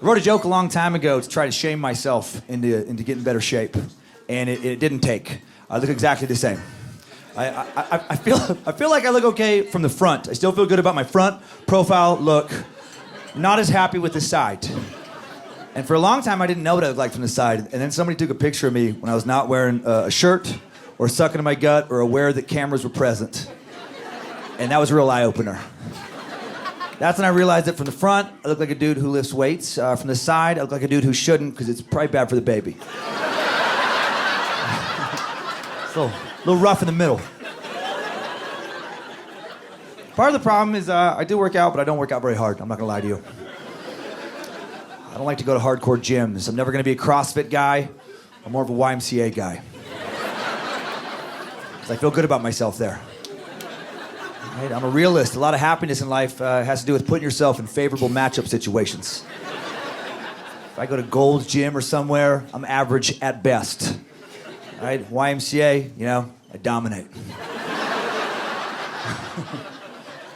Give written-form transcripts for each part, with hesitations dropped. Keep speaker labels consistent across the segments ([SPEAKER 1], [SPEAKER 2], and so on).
[SPEAKER 1] I wrote a joke a long time ago to try to shame myself into getting better shape, and it didn't take. I look exactly the same. I feel like I look okay from the front. I still feel good about my front profile look. Not as happy with the side. And for a long time, I didn't know what I looked like from the side. And then somebody took a picture of me when I was not wearing a shirt or sucking to my gut or aware that cameras were present. And that was a real eye-opener. That's when I realized that from the front, I look like a dude who lifts weights. From the side, I look like a dude who shouldn't, because it's probably bad for the baby. It's a little rough in the middle. Part of the problem is I do work out, but I don't work out very hard. I'm not gonna lie to you. I don't like to go to hardcore gyms. I'm never gonna be a CrossFit guy. I'm more of a YMCA guy. 'Cause I feel good about myself there. Right? I'm a realist. A lot of happiness in life has to do with putting yourself in favorable matchup situations. If I go to Gold's Gym or somewhere, I'm average at best. Right? YMCA, I dominate.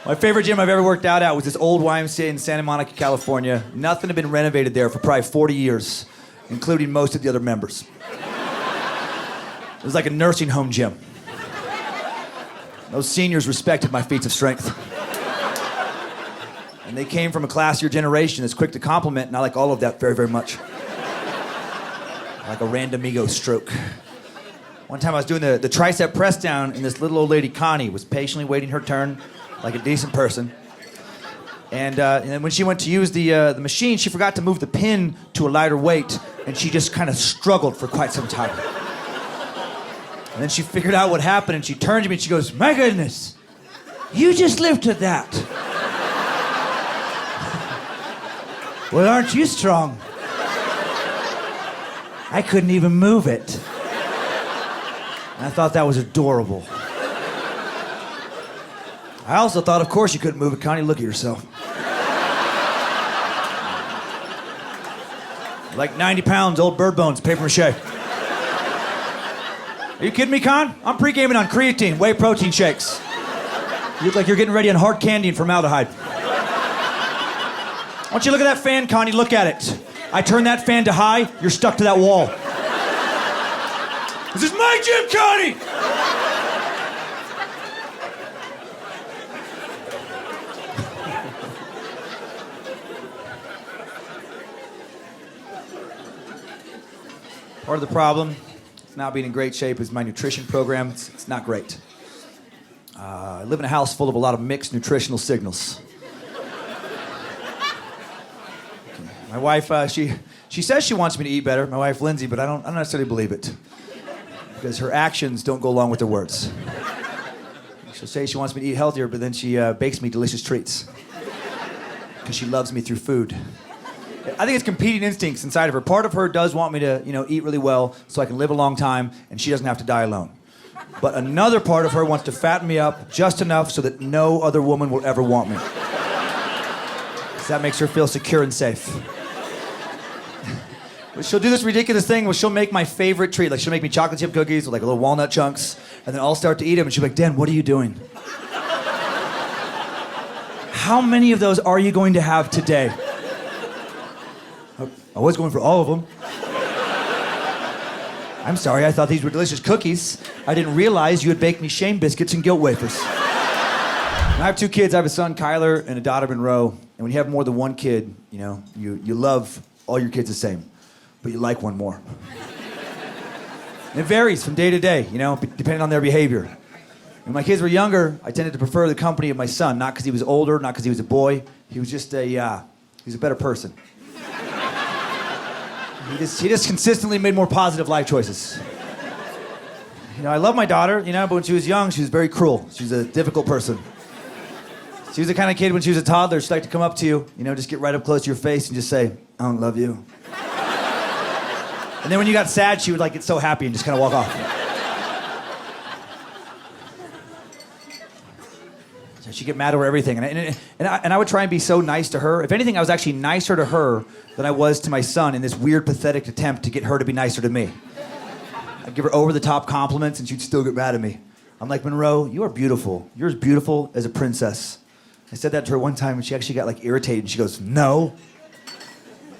[SPEAKER 1] My favorite gym I've ever worked out at was this old YMCA in Santa Monica, California. Nothing had been renovated there for probably 40 years, including most of the other members. It was like a nursing home gym. Those seniors respected my feats of strength. And they came from a classier generation that's quick to compliment, and I like all of that very, very much. Like a random ego stroke. One time I was doing the tricep press down, and this little old lady, Connie, was patiently waiting her turn like a decent person. And then when she went to use the machine, she forgot to move the pin to a lighter weight, and she just kind of struggled for quite some time. And then she figured out what happened, and she turned to me and she goes, "My goodness, you just lifted that." "Well, aren't you strong?" "I couldn't even move it." And I thought that was adorable. I also thought, of course you couldn't move it, Connie. Look at yourself. Like 90 pounds, old bird bones, paper mache. Are you kidding me, Con? I'm pre-gaming on creatine, whey protein shakes. You look like you're getting ready on hard candy and formaldehyde. Why don't you look at that fan, Connie? Look at it. I turn that fan to high, you're stuck to that wall. This is my gym, Connie! Part of the problem not being in great shape is my nutrition program. It's not great. I live in a house full of a lot of mixed nutritional signals. My wife, she says she wants me to eat better, my wife Lindsay, but I don't necessarily believe it. Because her actions don't go along with her words. She'll say she wants me to eat healthier, but then she bakes me delicious treats. Because she loves me through food. I think it's competing instincts inside of her. Part of her does want me to, eat really well so I can live a long time and she doesn't have to die alone. But another part of her wants to fatten me up just enough so that no other woman will ever want me. 'Cause that makes her feel secure and safe. But she'll do this ridiculous thing where she'll make my favorite treat. Like she'll make me chocolate chip cookies with like little walnut chunks, and then I'll start to eat them and she'll be like, "Dan, what are you doing? How many of those are you going to have today?" "I was going for all of them." "I'm sorry, I thought these were delicious cookies. I didn't realize you had baked me shame biscuits and guilt wafers." And I have 2 kids. I have a son, Kyler, and a daughter, Monroe. And when you have more than one kid, you love all your kids the same, but you like one more. And it varies from day to day, depending on their behavior. When my kids were younger, I tended to prefer the company of my son, not because he was older, not because he was a boy. He was just he was a better person. He just consistently made more positive life choices. I love my daughter, but when she was young, she was very cruel. She was a difficult person. She was the kind of kid when she was a toddler, she'd like to come up to you, just get right up close to your face and just say, "I don't love you." And then when you got sad, she would get so happy and just kind of walk off. So she'd get mad over everything. And I would try and be so nice to her. If anything, I was actually nicer to her than I was to my son in this weird, pathetic attempt to get her to be nicer to me. I'd give her over-the-top compliments, and she'd still get mad at me. I'm like, "Monroe, you are beautiful. You're as beautiful as a princess." I said that to her one time, and she actually got irritated. And she goes, "No,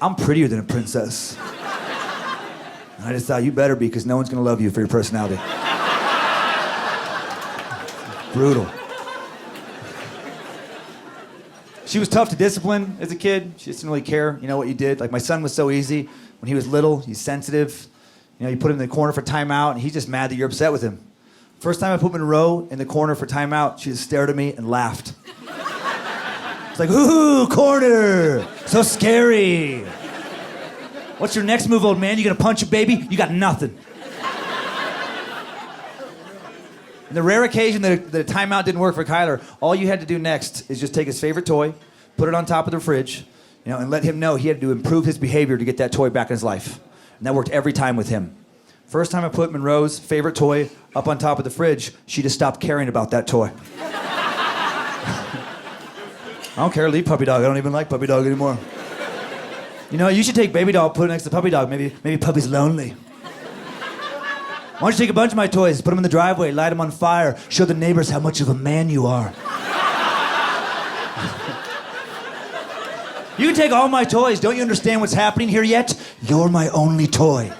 [SPEAKER 1] I'm prettier than a princess. And I just thought, you better be, because no one's gonna love you for your personality. Brutal. She was tough to discipline as a kid. She just didn't really care, what you did. Like, my son was so easy. When he was little, he's sensitive. You put him in the corner for timeout, and he's just mad that you're upset with him. First time I put him in a row in the corner for timeout, she just stared at me and laughed. It's like, ooh, corner, so scary. What's your next move, old man? You gonna punch a baby? You got nothing. And the rare occasion that a timeout didn't work for Kyler, all you had to do next is just take his favorite toy, put it on top of the fridge, and let him know he had to improve his behavior to get that toy back in his life. And that worked every time with him. First time I put him in Rose, favorite toy, up on top of the fridge, she just stopped caring about that toy. I don't care, leave puppy dog. I don't even like puppy dog anymore. You should take baby dog, put it next to puppy dog. Maybe puppy's lonely. Why don't you take a bunch of my toys, put them in the driveway, light them on fire, show the neighbors how much of a man you are. You can take all my toys. Don't you understand what's happening here yet? You're my only toy.